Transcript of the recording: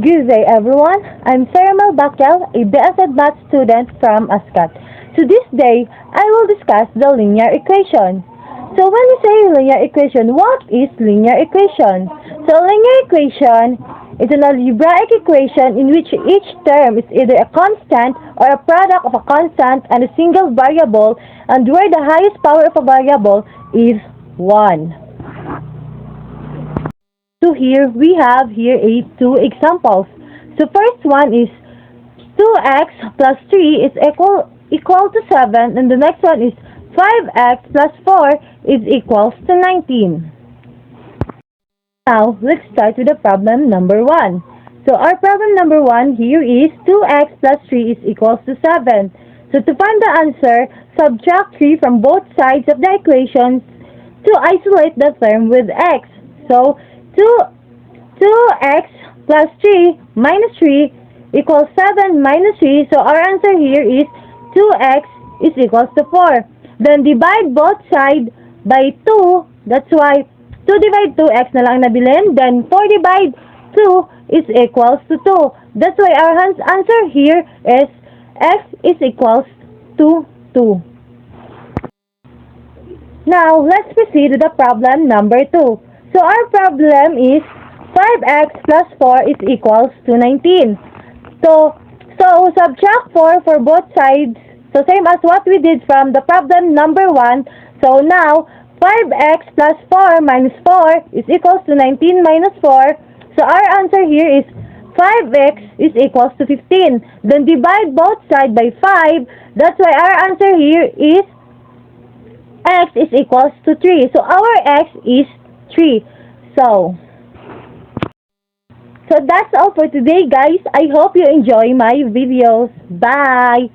Good day everyone, I'm Sarah Mel Bakel, a BSed Math student from Ascot. So this day, I will discuss the linear equation. So when we say linear equation, what is linear equation? So linear equation is an algebraic equation in which each term is either a constant or a product of a constant and a single variable, and where the highest power of a variable is 1. So here we have two examples. So first one is 2x plus 3 is equal to 7, and the next one is 5x plus 4 is equals to 19. Now let's start with the problem number 1. So our problem number 1 here is 2x plus 3 is equals to 7. So to find the answer, subtract 3 from both sides of the equation to isolate the term with x. So 2x plus 3 minus 3 equals 7 minus 3. So our answer here is 2x is equals to 4. Then divide both sides by 2. That's why 2 divide 2x na lang nabilin. Then 4 divide 2 is equals to 2. That's why our answer here is x is equals to 2. Now, let's proceed to the problem number 2. So our problem is 5x plus 4 is equals to 19. So subtract 4 for both sides. So same as what we did from the problem number 1. So now 5x plus 4 minus 4 is equals to 19 minus 4. So our answer here is 5x is equals to 15. Then divide both sides by 5. That's why our answer here is x is equals to 3. So our x is 3. So that's all for today, guys. I hope you enjoy my videos. Bye!